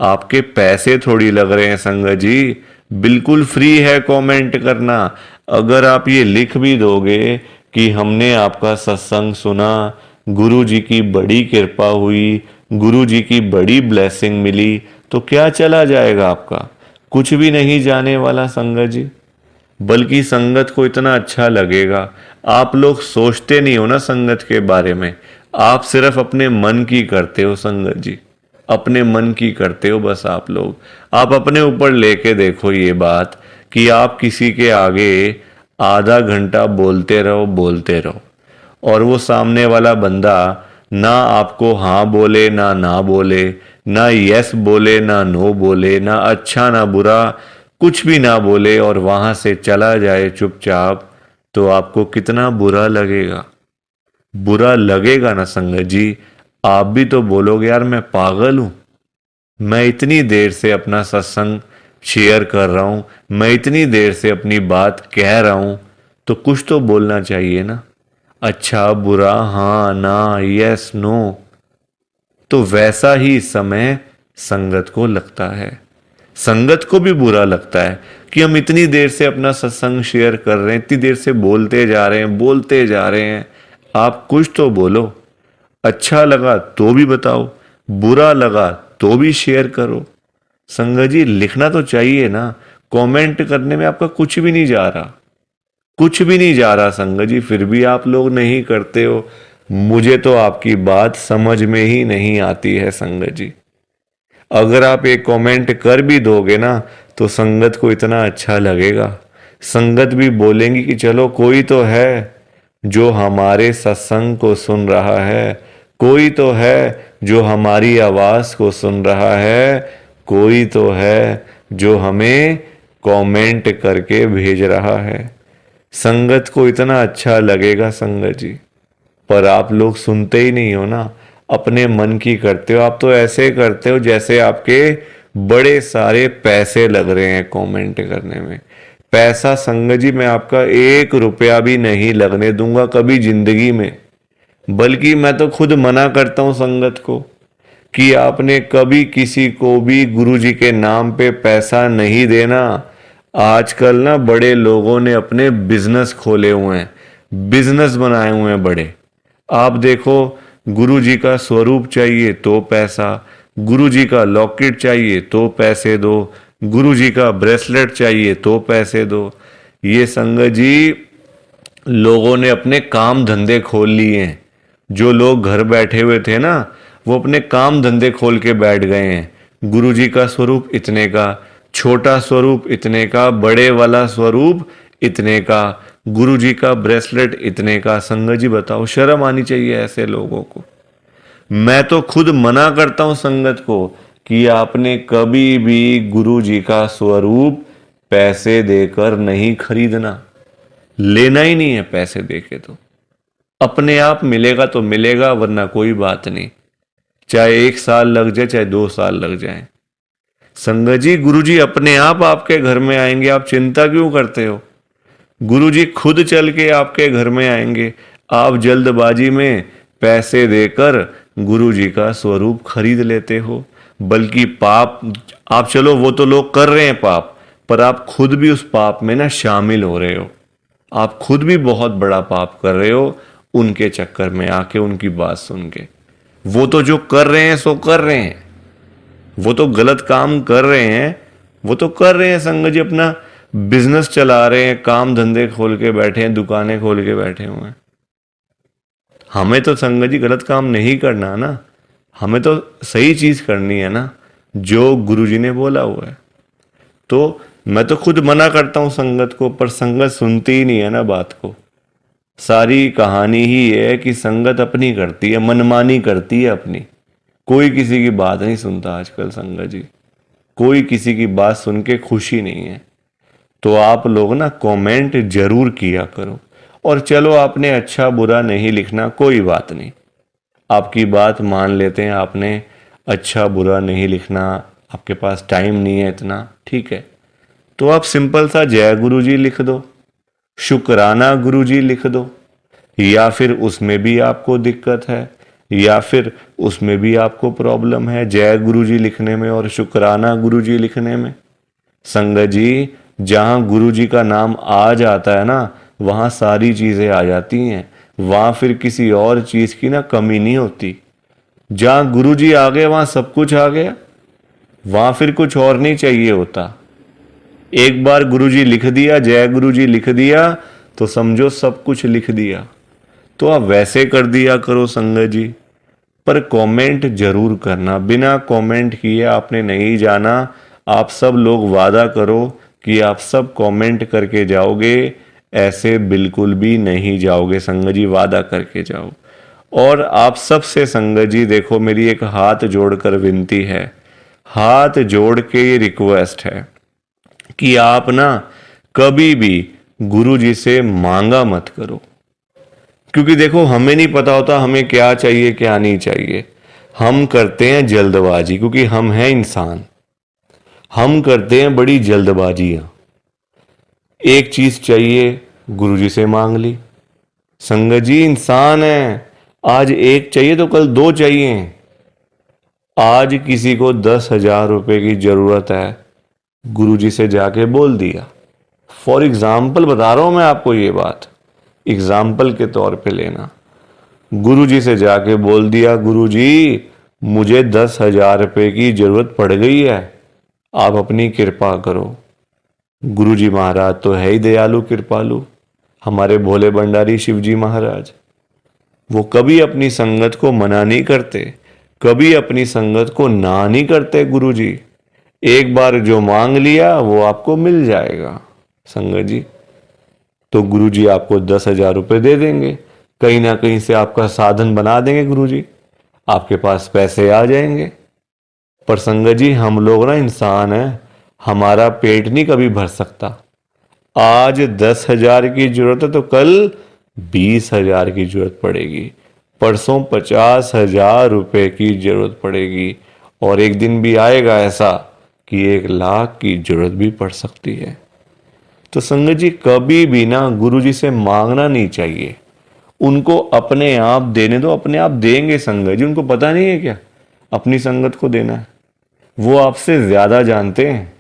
आपके पैसे थोड़ी लग रहे हैं संगत जी, बिल्कुल फ्री है कमेंट करना। अगर आप ये लिख भी दोगे कि हमने आपका सत्संग सुना, गुरु जी की बड़ी कृपा हुई, गुरु जी की बड़ी ब्लेसिंग मिली, तो क्या चला जाएगा आपका, कुछ भी नहीं जाने वाला संगत जी। बल्कि संगत को इतना अच्छा लगेगा। आप लोग सोचते नहीं हो ना संगत के बारे में, आप सिर्फ अपने मन की करते हो संगत जी, अपने मन की करते हो बस। आप अपने ऊपर लेके देखो ये बात कि आप किसी के आगे आधा घंटा बोलते रहो और वो सामने वाला बंदा ना आपको हाँ बोले ना बोले, ना यस बोले ना नो बोले, ना अच्छा ना बुरा, कुछ भी ना बोले और वहां से चला जाए चुपचाप, तो आपको कितना बुरा लगेगा। बुरा लगेगा ना संगत जी, आप भी तो बोलोगे यार मैं पागल हूं, मैं इतनी देर से अपना सत्संग शेयर कर रहा हूं, मैं इतनी देर से अपनी बात कह रहा हूं, तो कुछ तो बोलना चाहिए ना, अच्छा बुरा, हाँ ना, यस नो। तो वैसा ही समय संगत को लगता है, संगत को भी बुरा लगता है कि हम इतनी देर से अपना सत्संग शेयर कर रहे हैं, इतनी देर से बोलते जा रहे हैं, बोलते जा रहे हैं, आप कुछ तो बोलो। अच्छा लगा तो भी बताओ, बुरा लगा तो भी शेयर करो। संगत जी लिखना तो चाहिए ना, कमेंट करने में आपका कुछ भी नहीं जा रहा, कुछ भी नहीं जा रहा संगत जी, फिर भी आप लोग नहीं करते हो। मुझे तो आपकी बात समझ में ही नहीं आती है संगत जी। अगर आप एक कमेंट कर भी दोगे ना तो संगत को इतना अच्छा लगेगा, संगत भी बोलेंगी कि चलो कोई तो है जो हमारे सत्संग को सुन रहा है, कोई तो है जो हमारी आवाज को सुन रहा है, कोई तो है जो हमें कमेंट करके भेज रहा है। संगत को इतना अच्छा लगेगा संगत जी, पर आप लोग सुनते ही नहीं हो ना, अपने मन की करते हो। आप तो ऐसे करते हो जैसे आपके बड़े सारे पैसे लग रहे हैं कमेंट करने में। पैसा संगत जी मैं आपका 1 रुपया भी नहीं लगने दूंगा कभी जिंदगी में, बल्कि मैं तो खुद मना करता हूं संगत को कि आपने कभी किसी को भी गुरु जी के नाम पे पैसा नहीं देना। आजकल ना बड़े लोगों ने अपने बिजनेस खोले हुए हैं, बिजनेस बनाए हुए हैं बड़े। आप देखो, गुरु जी का स्वरूप चाहिए तो पैसा, गुरु जी का लॉकेट चाहिए तो पैसे दो, गुरु जी का ब्रेसलेट चाहिए तो पैसे दो। ये संगत जी लोगों ने अपने काम धंधे खोल लिए हैं। जो लोग घर बैठे हुए थे ना, वो अपने काम धंधे खोल के बैठ गए हैं। गुरु जी का स्वरूप इतने का, छोटा स्वरूप इतने का, बड़े वाला स्वरूप इतने का, गुरु जी का ब्रेसलेट इतने का। संगत जी बताओ, शर्म आनी चाहिए ऐसे लोगों को। मैं तो खुद मना करता हूं संगत को कि आपने कभी भी गुरु जी का स्वरूप पैसे देकर नहीं खरीदना, लेना ही नहीं है पैसे देके। तो अपने आप मिलेगा तो मिलेगा, वरना कोई बात नहीं, चाहे 1 साल लग जाए चाहे 2 साल लग जाए। संगत जी गुरु जी अपने आप आपके घर में आएंगे, आप चिंता क्यों करते हो? गुरु जी खुद चल के आपके घर में आएंगे। आप जल्दबाजी में पैसे देकर गुरु जी का स्वरूप खरीद लेते हो, बल्कि पाप आप, चलो वो तो लोग कर रहे हैं पाप, पर आप खुद भी उस पाप में ना शामिल हो रहे हो। आप खुद भी बहुत बड़ा पाप कर रहे हो उनके चक्कर में आके, उनकी बात सुन के। वो तो जो कर रहे हैं सो कर रहे हैं, वो तो गलत काम कर रहे हैं, वो तो कर रहे हैं संगत जी, अपना बिजनेस चला रहे हैं, काम धंधे खोल के बैठे हैं, दुकानें खोल के बैठे हुए हैं। हमें तो संगत जी गलत काम नहीं करना ना, हमें तो सही चीज करनी है ना, जो गुरु जी ने बोला हुआ है। तो मैं तो खुद मना करता हूं संगत को, पर संगत सुनती ही नहीं है ना बात को। सारी कहानी ही है कि संगत अपनी करती है, मनमानी करती है अपनी, कोई किसी की बात नहीं सुनता आजकल संगत जी, कोई किसी की बात सुन के खुशी नहीं है। तो आप लोग ना कमेंट जरूर किया करो। और चलो आपने अच्छा बुरा नहीं लिखना, कोई बात नहीं, आपकी बात मान लेते हैं, आपने अच्छा बुरा नहीं लिखना, आपके पास टाइम नहीं है इतना, ठीक है। तो आप सिंपल सा जय गुरु जी लिख दो, शुक्राना गुरु जी लिख दो, या फिर उसमें भी आपको दिक्कत है, या फिर उसमें भी आपको प्रॉब्लम है जय गुरु जी लिखने में और शुक्राना गुरु जी लिखने में। संगत जी जहां गुरु जी का नाम आ जाता है ना, वहां सारी चीजें आ जाती हैं, वहां फिर किसी और चीज की ना कमी नहीं होती। जहां गुरु जी आ गए वहां सब कुछ आ गया, वहां फिर कुछ और नहीं चाहिए होता। एक बार गुरु जी लिख दिया, जय गुरु जी लिख दिया, तो समझो सब कुछ लिख दिया। तो आप वैसे कर दिया करो संगत जी, पर कमेंट जरूर करना, बिना कमेंट किए आपने नहीं जाना। आप सब लोग वादा करो कि आप सब कमेंट करके जाओगे, ऐसे बिल्कुल भी नहीं जाओगे संगत जी, वादा करके जाओ। और आप सबसे संगत जी देखो, मेरी एक हाथ जोड़कर विनती है, हाथ जोड़ के ये रिक्वेस्ट है कि आप ना कभी भी गुरु जी से मांगा मत करो, क्योंकि देखो हमें नहीं पता होता हमें क्या चाहिए क्या नहीं चाहिए। हम करते हैं जल्दबाजी, क्योंकि हम हैं इंसान, हम करते हैं बड़ी जल्दबाजियां। एक चीज चाहिए, गुरुजी से मांग ली। संगत जी इंसान है, आज एक चाहिए तो कल दो चाहिए। आज किसी को 10,000 रुपए की जरूरत है, गुरुजी से जाके बोल दिया। फॉर एग्जाम्पल बता रहा हूं मैं आपको, ये बात एग्जाम्पल के तौर पे लेना। गुरुजी से जाके बोल दिया, गुरुजी मुझे 10,000 रुपए की जरूरत पड़ गई है, आप अपनी कृपा करो। गुरुजी महाराज तो है ही दयालु कृपालु, हमारे भोले भंडारी शिवजी महाराज। वो कभी अपनी संगत को मना नहीं करते, कभी अपनी संगत को ना नहीं करते। गुरुजी एक बार जो मांग लिया वो आपको मिल जाएगा संगत जी। तो गुरुजी आपको 10,000 रुपये दे देंगे, कहीं ना कहीं से आपका साधन बना देंगे गुरुजी, आपके पास पैसे आ जाएंगे। पर संगत जी हम लोग ना इंसान हैं, हमारा पेट नहीं कभी भर सकता। आज 10,000 की जरूरत है तो कल 20,000 की जरूरत पड़ेगी, परसों 50,000 रुपए की जरूरत पड़ेगी, और एक दिन भी आएगा ऐसा कि 1,00,000 की जरूरत भी पड़ सकती है। तो संगत जी कभी भी ना गुरुजी से मांगना नहीं चाहिए, उनको अपने आप देने दो, अपने आप देंगे संगत जी। उनको पता नहीं है क्या अपनी संगत को देना है? वो आपसे ज्यादा जानते हैं,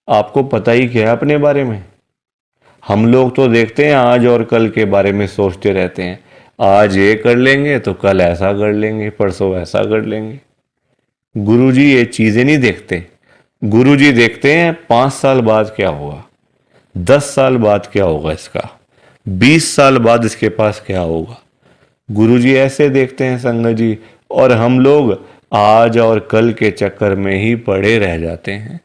आपको पता ही क्या है अपने बारे में। हम लोग तो देखते हैं आज और कल के बारे में सोचते रहते हैं, आज ये कर लेंगे तो कल ऐसा कर लेंगे, परसों ऐसा कर लेंगे। गुरुजी ये चीजें नहीं देखते, गुरुजी देखते हैं 5 साल बाद क्या होगा, 10 साल बाद क्या होगा इसका, 20 साल बाद इसके पास क्या होगा। गुरुजी ऐसे देखते हैं संगत जी, और हम लोग आज और कल के चक्कर में ही पड़े रह जाते हैं।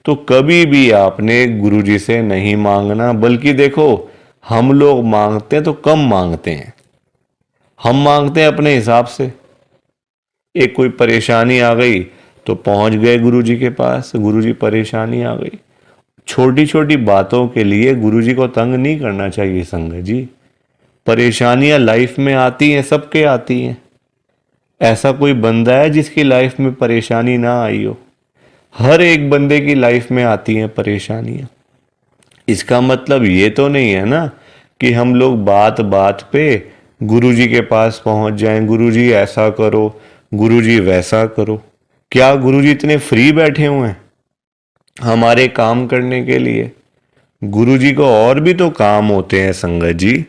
तो कभी भी आपने गुरुजी से नहीं मांगना, बल्कि देखो हम लोग मांगते हैं तो कम मांगते हैं, हम मांगते हैं अपने हिसाब से। एक कोई परेशानी आ गई तो पहुंच गए गुरुजी के पास, गुरुजी परेशानी आ गई। छोटी छोटी बातों के लिए गुरुजी को तंग नहीं करना चाहिए संगत जी। परेशानियां लाइफ में आती हैं, सबके आती हैं, ऐसा कोई बंदा है जिसकी लाइफ में परेशानी ना आई हो? हर एक बंदे की लाइफ में आती हैं परेशानियां। इसका मतलब ये तो नहीं है ना कि हम लोग बात बात पे गुरुजी के पास पहुंच जाएं, गुरुजी ऐसा करो, गुरुजी वैसा करो। क्या गुरुजी इतने फ्री बैठे हुए हैं हमारे काम करने के लिए? गुरुजी को और भी तो काम होते हैं संगत जी।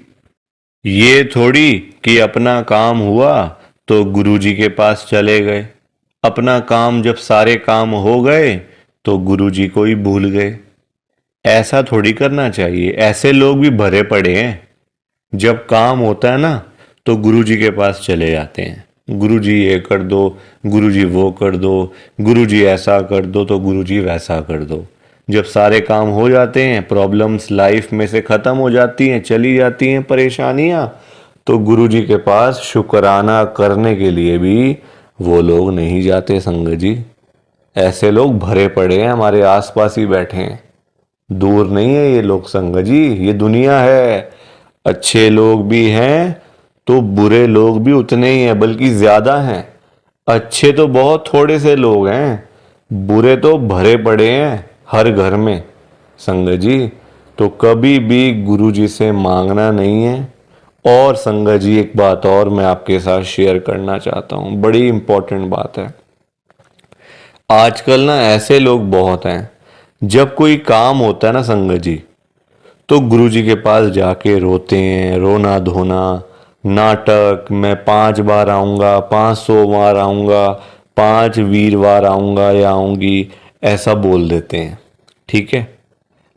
ये थोड़ी कि अपना काम हुआ तो गुरुजी के पास चले गए, अपना काम जब सारे काम हो गए तो गुरुजी को ही भूल गए। ऐसा थोड़ी करना चाहिए, ऐसे लोग भी भरे पड़े हैं। जब काम होता है ना तो गुरुजी के पास चले जाते हैं, गुरुजी ये कर दो, गुरुजी वो कर दो, गुरुजी ऐसा कर दो तो गुरुजी वैसा कर दो। जब सारे काम हो जाते हैं, प्रॉब्लम्स लाइफ में से ख़त्म हो जाती हैं, चली जाती हैं परेशानियां, तो गुरुजी के पास शुक्राना करने के लिए भी वो लोग नहीं जाते संगत जी। ऐसे लोग भरे पड़े हैं, हमारे आसपास ही बैठे हैं, दूर नहीं है ये लोग संगत जी। ये दुनिया है, अच्छे लोग भी हैं तो बुरे लोग भी उतने ही हैं, बल्कि ज्यादा हैं। अच्छे तो बहुत थोड़े से लोग हैं, बुरे तो भरे पड़े हैं हर घर में संगत जी। तो कभी भी गुरुजी से मांगना नहीं है। और संगत जी एक बात और मैं आपके साथ शेयर करना चाहता हूं, बड़ी इंपॉर्टेंट बात है। आजकल ना ऐसे लोग बहुत हैं, जब कोई काम होता है ना संगत जी, तो गुरुजी के पास जाके रोते हैं, रोना धोना, नाटक, मैं 5 बार आऊँगा, 500 बार आऊँगा, 5 वीरवार आऊँगा या आऊँगी, ऐसा बोल देते हैं। ठीक है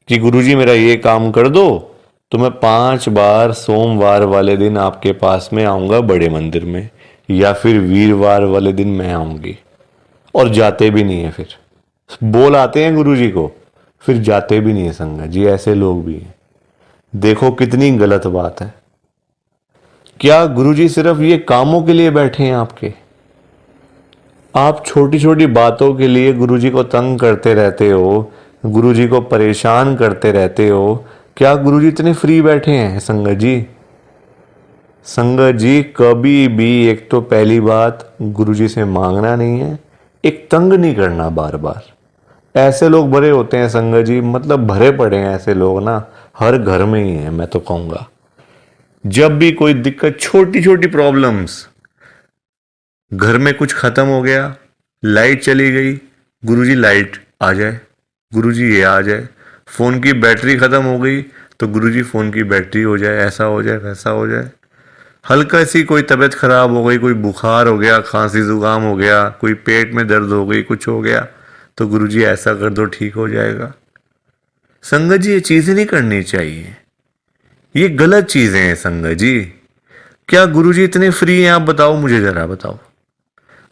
कि गुरुजी मेरा ये काम कर दो तो मैं 5 बार सोमवार वाले दिन आपके पास में आऊँगा बड़े मंदिर में, या फिर वीरवार वाले दिन मैं आऊँगी, और जाते भी नहीं है। फिर बोल आते हैं गुरुजी को, फिर जाते भी नहीं है संगत जी। ऐसे लोग भी हैं, देखो कितनी गलत बात है। क्या गुरुजी सिर्फ ये कामों के लिए बैठे हैं आपके? आप छोटी छोटी बातों के लिए गुरुजी को तंग करते रहते हो, गुरुजी को परेशान करते रहते हो। क्या गुरुजी इतने फ्री बैठे हैं संगत जी? संगत जी कभी भी, एक तो पहली बात गुरुजी से मांगना नहीं है, एक तंग नहीं करना बार बार। ऐसे लोग भरे होते हैं संगत जी, मतलब भरे पड़े हैं ऐसे लोग ना, हर घर में ही है मैं तो कहूंगा। जब भी कोई दिक्कत, छोटी छोटी प्रॉब्लम्स, घर में कुछ खत्म हो गया, लाइट चली गई, गुरुजी लाइट आ जाए, गुरुजी ये आ जाए, फोन की बैटरी खत्म हो गई तो गुरुजी फोन की बैटरी हो जाए, ऐसा हो जाए वैसा हो जाए। हल्का सी कोई तबीयत खराब हो गई, कोई बुखार हो गया, खांसी जुकाम हो गया, कोई पेट में दर्द हो गई, कुछ हो गया, तो गुरुजी ऐसा कर दो ठीक हो जाएगा। संगत जी ये चीजें नहीं करनी चाहिए, ये गलत चीजें हैं संगत जी। क्या गुरुजी इतने फ्री हैं? आप बताओ, मुझे जरा बताओ।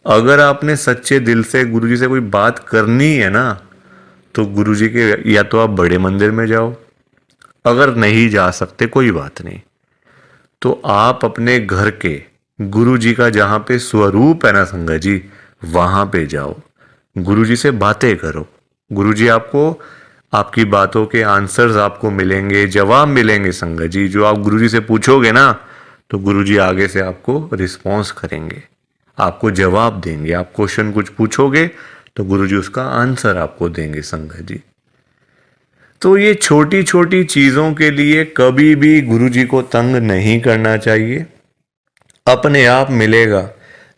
अगर आपने सच्चे दिल से गुरुजी से कोई बात करनी है ना, तो गुरुजी के या तो आप बड़े मंदिर में जाओ, अगर नहीं जा सकते कोई बात नहीं, तो आप अपने घर के गुरुजी का जहां पे स्वरूप है ना संगत जी, वहां पे जाओ, गुरुजी से बातें करो। गुरुजी आपको, आपकी बातों के आंसर्स आपको मिलेंगे, जवाब मिलेंगे संगत जी। जो आप गुरुजी से पूछोगे ना, तो गुरुजी आगे से आपको रिस्पॉन्स करेंगे, आपको जवाब देंगे। आप क्वेश्चन कुछ पूछोगे तो गुरुजी उसका आंसर आपको देंगे संगत जी। तो ये छोटी छोटी चीजों के लिए कभी भी गुरुजी को तंग नहीं करना चाहिए। अपने आप मिलेगा,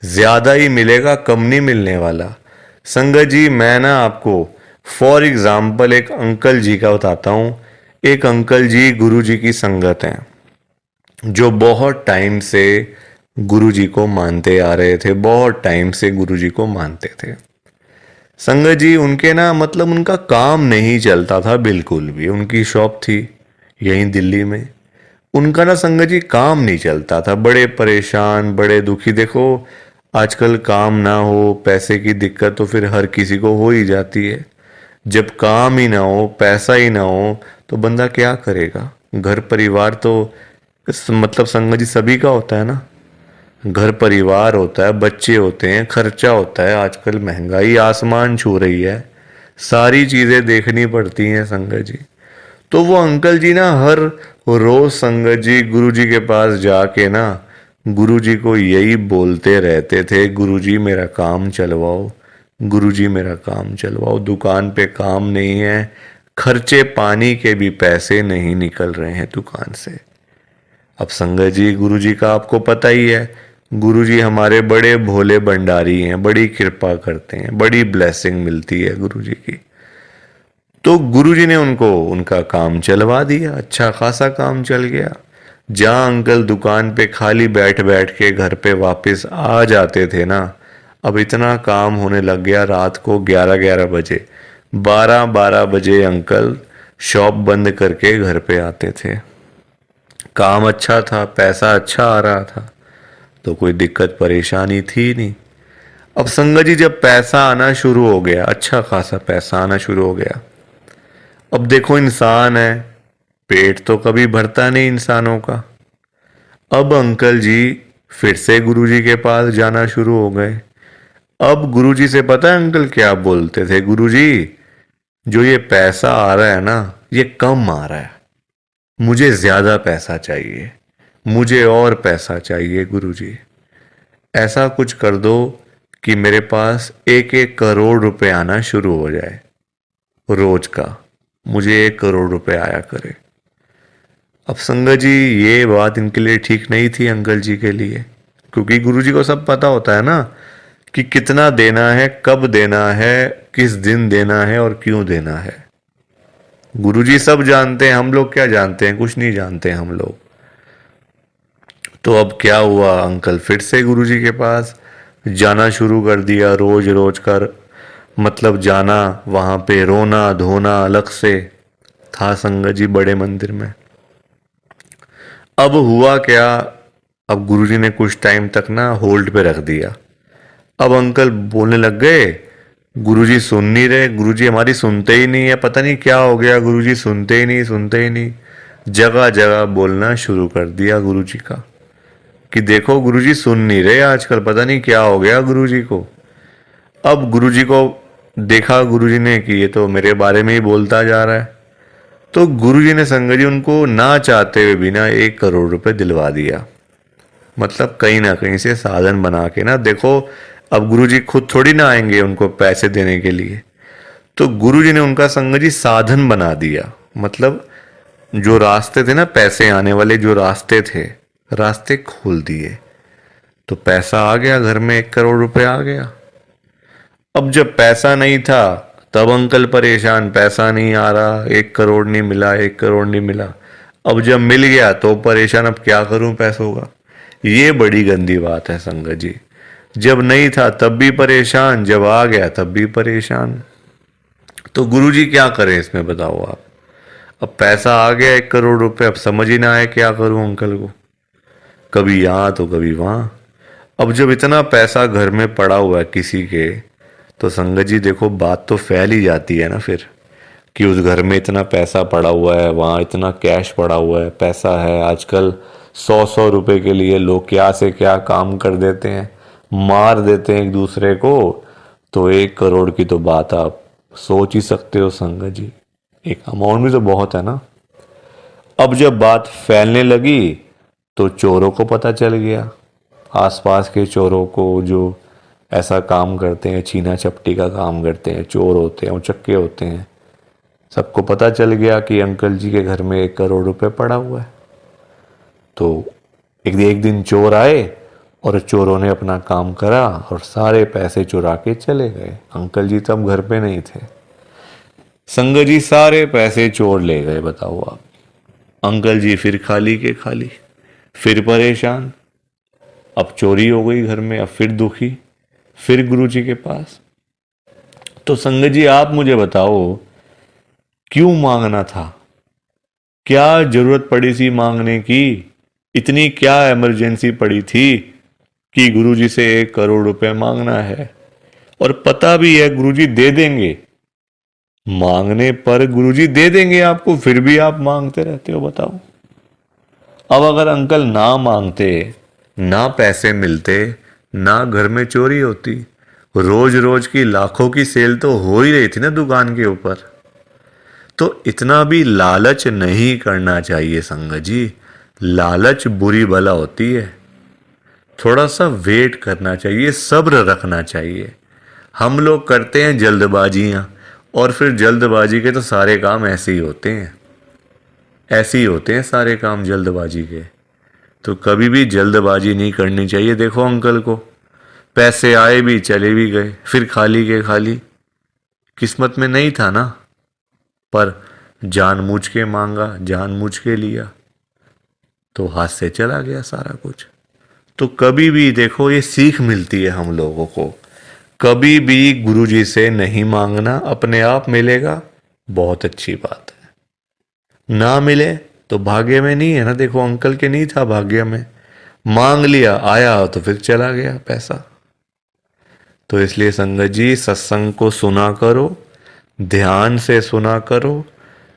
ज्यादा ही मिलेगा, कम नहीं मिलने वाला। संगत जी मैं ना आपको फॉर एग्जाम्पल एक अंकल जी का बताता हूं। एक अंकल जी गुरुजी की संगत हैं, जो बहुत टाइम से गुरुजी को मानते आ रहे थे, बहुत टाइम से गुरुजी को मानते थे। संगत जी उनके ना, मतलब उनका काम नहीं चलता था बिल्कुल भी। उनकी शॉप थी यहीं दिल्ली में, उनका ना संगत जी काम नहीं चलता था, बड़े परेशान, बड़े दुखी। देखो आजकल काम ना हो, पैसे की दिक्कत तो फिर हर किसी को हो ही जाती है। जब काम ही ना हो, पैसा ही ना हो, तो बंदा क्या करेगा? घर परिवार तो मतलब संगत जी सभी का होता है ना, घर परिवार होता है, बच्चे होते हैं, खर्चा होता है, आजकल महंगाई आसमान छू रही है, सारी चीजें देखनी पड़ती हैं संगत जी। तो वो अंकल जी ना हर रोज संगत जी गुरुजी के पास जाके ना गुरुजी को यही बोलते रहते थे, गुरुजी मेरा काम चलवाओ, गुरुजी मेरा काम चलवाओ, दुकान पे काम नहीं है, खर्चे पानी के भी पैसे नहीं निकल रहे हैं दुकान से। अब संगत जी गुरुजी का आपको पता ही है, गुरुजी हमारे बड़े भोले भंडारी हैं, बड़ी कृपा करते हैं, बड़ी ब्लेसिंग मिलती है गुरुजी की। तो गुरुजी ने उनको उनका काम चलवा दिया, अच्छा खासा काम चल गया। जहां अंकल दुकान पे खाली बैठ बैठ के घर पे वापस आ जाते थे ना, अब इतना काम होने लग गया, रात को 11-11 बजे, 12-12 बजे अंकल शॉप बंद करके घर पे आते थे। काम अच्छा था, पैसा अच्छा आ रहा था, तो कोई दिक्कत परेशानी थी नहीं। अब संगत जी जब पैसा आना शुरू हो गया, अच्छा खासा पैसा आना शुरू हो गया, अब देखो इंसान है, पेट तो कभी भरता नहीं इंसानों का। अब अंकल जी फिर से गुरुजी के पास जाना शुरू हो गए। अब गुरुजी से पता है अंकल क्या बोलते थे? गुरुजी जो ये पैसा आ रहा है ना, ये कम आ रहा है, मुझे ज्यादा पैसा चाहिए, मुझे और पैसा चाहिए गुरुजी। ऐसा कुछ कर दो कि मेरे पास 1-1 करोड़ रुपए आना शुरू हो जाए रोज का, मुझे 1 करोड़ रुपए आया करे। अब संगत जी ये बात इनके लिए ठीक नहीं थी अंकल जी के लिए, क्योंकि गुरुजी को सब पता होता है ना कि कितना देना है, कब देना है, किस दिन देना है और क्यों देना है। गुरुजी सब जानते हैं, हम लोग क्या जानते हैं? कुछ नहीं जानते हम लोग। तो अब क्या हुआ, अंकल फिर से गुरुजी के पास जाना शुरू कर दिया, रोज रोज कर, मतलब जाना, वहां पे रोना धोना अलग से था संगत जी बड़े मंदिर में। अब हुआ क्या, अब गुरुजी ने कुछ टाइम तक ना होल्ड पे रख दिया। अब अंकल बोलने लग गए, गुरुजी सुन नहीं रहे, गुरुजी हमारी सुनते ही नहीं है, पता नहीं क्या हो गया, गुरुजी सुनते ही नहीं, सुनते ही नहीं। जगह जगह बोलना शुरू कर दिया गुरुजी का कि देखो गुरुजी सुन नहीं रहे आजकल, पता नहीं क्या हो गया गुरुजी को। अब गुरुजी को देखा गुरुजी ने कि ये तो मेरे बारे में ही बोलता जा रहा है, तो गुरुजी ने संगत जी उनको ना चाहते हुए भी ना 1 करोड़ रुपए दिलवा दिया। मतलब कहीं ना कहीं से साधन बना के ना, देखो अब गुरुजी खुद थोड़ी ना आएंगे उनको पैसे देने के लिए, तो गुरुजी ने उनका संग जी साधन बना दिया। मतलब जो रास्ते थे ना, पैसे आने वाले जो रास्ते थे, रास्ते खोल दिए। तो पैसा आ गया घर में, 1 करोड़ रुपए आ गया। अब जब पैसा नहीं था तब अंकल परेशान, पैसा नहीं आ रहा, 1 करोड़ नहीं मिला, 1 करोड़ नहीं मिला। अब जब मिल गया तो परेशान, अब क्या करूं पैसों का। ये बड़ी गंदी बात है संगत जी। जब नहीं था तब भी परेशान, जब आ गया तब भी परेशान। तो गुरुजी क्या करें इसमें बताओ आप। अब पैसा आ गया 1 करोड़ रुपए, अब समझ ही ना आए क्या करूं अंकल को, कभी यहाँ तो कभी वहाँ। अब जब इतना पैसा घर में पड़ा हुआ है किसी के, तो संगत जी देखो बात तो फैल ही जाती है ना फिर, कि उस घर में इतना पैसा पड़ा हुआ है, वहाँ इतना कैश पड़ा हुआ है, पैसा है। आजकल 100-100 रुपए के लिए लोग क्या से क्या काम कर देते हैं, मार देते हैं एक दूसरे को। तो 1 करोड़ की तो बात आप सोच ही सकते हो संगत जी, एक अमाउंट भी तो बहुत है ना। अब जब बात फैलने लगी तो चोरों को पता चल गया, आसपास के चोरों को, जो ऐसा काम करते हैं, छीना झपटी का काम करते हैं, चोर होते हैं, उचक्के होते हैं, सबको पता चल गया कि अंकल जी के घर में 1 करोड़ रुपए पड़ा हुआ है। तो एक दिन चोर आए और चोरों ने अपना काम करा और सारे पैसे चुरा के चले गए। अंकल जी तब घर पे नहीं थे। संगत जी सारे पैसे चोर ले गए, बताओ आप। अंकल जी फिर खाली के खाली, फिर परेशान। अब चोरी हो गई घर में, अब फिर दुखी, फिर गुरुजी के पास। तो संगत जी आप मुझे बताओ, क्यों मांगना था, क्या जरूरत पड़ी थी मांगने की, इतनी क्या इमरजेंसी पड़ी थी कि गुरुजी से 1 करोड़ रुपए मांगना है। और पता भी है गुरुजी दे देंगे, मांगने पर गुरुजी दे देंगे आपको, फिर भी आप मांगते रहते हो, बताओ। अब अगर अंकल ना मांगते, ना पैसे मिलते, ना घर में चोरी होती, रोज रोज की लाखों की सेल तो हो ही रही थी ना दुकान के ऊपर। तो इतना भी लालच नहीं करना चाहिए संगत जी, लालच बुरी बला होती है। थोड़ा सा वेट करना चाहिए, सब्र रखना चाहिए। हम लोग करते हैं जल्दबाजियां, और फिर जल्दबाजी के तो सारे काम ऐसे ही होते हैं, ऐसे ही होते हैं सारे काम जल्दबाजी के। तो कभी भी जल्दबाजी नहीं करनी चाहिए। देखो अंकल को पैसे आए भी चले भी गए, फिर खाली के खाली। किस्मत में नहीं था ना, पर जानबूझ के मांगा, जानबूझ के लिया, तो हाथ से चला गया सारा कुछ। तो कभी भी देखो ये सीख मिलती है हम लोगों को, कभी भी गुरुजी से नहीं मांगना, अपने आप मिलेगा, बहुत अच्छी बात है। ना मिले तो भाग्य में नहीं है ना। देखो अंकल के नहीं था भाग्य में, मांग लिया, आया तो फिर चला गया पैसा। तो इसलिए संगत जी सत्संग को सुना करो, ध्यान से सुना करो,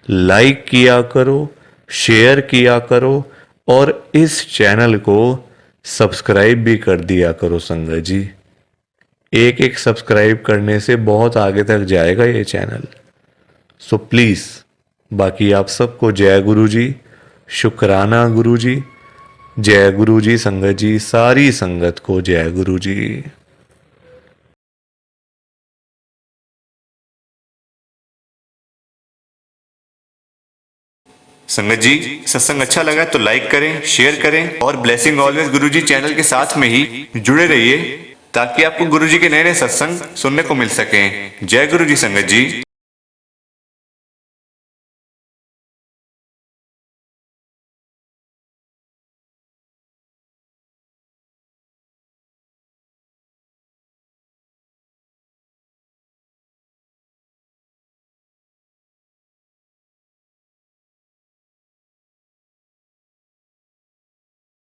लाइक किया करो, शेयर किया करो, और इस चैनल को सब्सक्राइब भी कर दिया करो संगत जी। एक एक सब्सक्राइब करने से बहुत आगे तक जाएगा ये चैनल। सो प्लीज़, बाकी आप सबको जय गुरु जी, शुक्राना गुरु जी, जय गुरु जी संगत जी, सारी संगत को जय गुरु जी।
संगत जी सत्संग अच्छा लगा तो लाइक करें, शेयर करें और ब्लेसिंग ऑलवेज गुरुजी चैनल के साथ में ही जुड़े रहिए, ताकि आपको गुरुजी के नए नए सत्संग सुनने को मिल सकें। जय गुरु जी संगत जी।